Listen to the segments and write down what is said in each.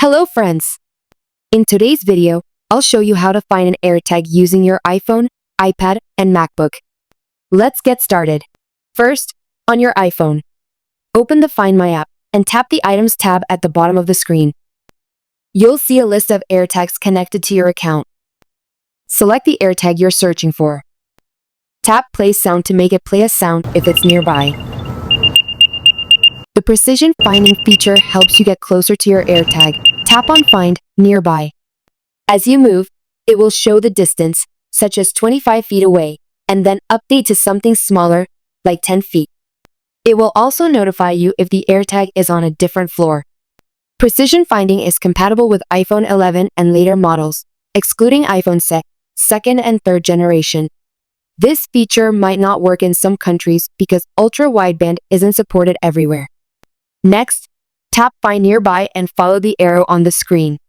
Hello friends! In today's video, I'll show you how to find an AirTag using your iPhone, iPad, and MacBook. Let's get started. First, on your iPhone, open the Find My app and tap the Items tab at the bottom of the screen. You'll see a list of AirTags connected to your account. Select the AirTag you're searching for. Tap Play Sound to make it play a sound if it's nearby. The precision finding feature helps you get closer to your AirTag. Tap on Find Nearby. As you move, it will show the distance, such as 25 feet away, and then update to something smaller, like 10 feet. It will also notify you if the AirTag is on a different floor. Precision finding is compatible with iPhone 11 and later models, excluding iPhone 2nd and 3rd generation. This feature might not work in some countries because ultra-wideband isn't supported everywhere. Next, tap Find Nearby and follow the arrow on the screen.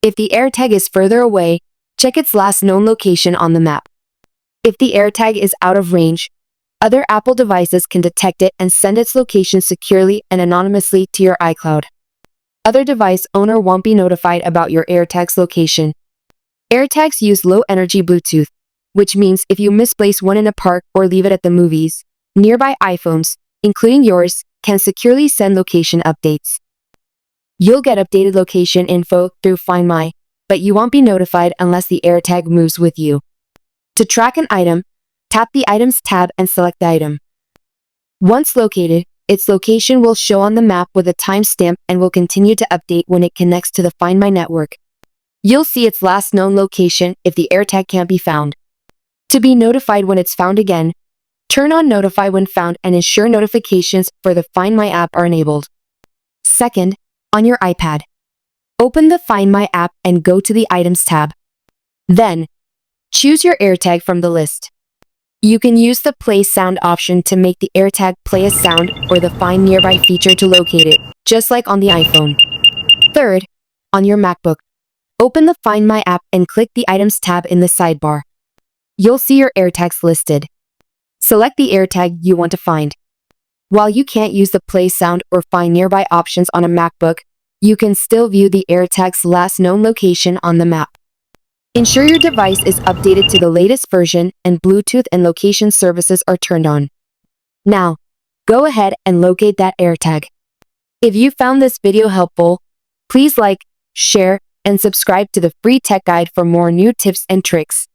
If the AirTag is further away, check its last known location on the map. If the AirTag is out of range, other Apple devices can detect it and send its location securely and anonymously to your iCloud. Other device owner won't be notified about your AirTag's location. AirTags use low-energy Bluetooth, which means if you misplace one in a park or leave it at the movies, nearby iPhones, including yours, can securely send location updates. You'll get updated location info through Find My, but you won't be notified unless the AirTag moves with you. To track an item, tap the Items tab and select the item. Once located, its location will show on the map with a timestamp and will continue to update when it connects to the Find My network. You'll see its last known location if the AirTag can't be found. To be notified when it's found again, turn on Notify When Found and ensure notifications for the Find My app are enabled. Second, on your iPad, open the Find My app and go to the Items tab. Then, choose your AirTag from the list. You can use the Play Sound option to make the AirTag play a sound or the Find Nearby feature to locate it, just like on the iPhone. Third, on your MacBook, open the Find My app and click the Items tab in the sidebar. You'll see your AirTags listed. Select the AirTag you want to find. While you can't use the Play Sound or Find Nearby options on a MacBook, you can still view the AirTag's last known location on the map. Ensure your device is updated to the latest version and Bluetooth and location services are turned on. Now, go ahead and locate that AirTag. If you found this video helpful, please like, share, and subscribe to the free tech guide for more new tips and tricks.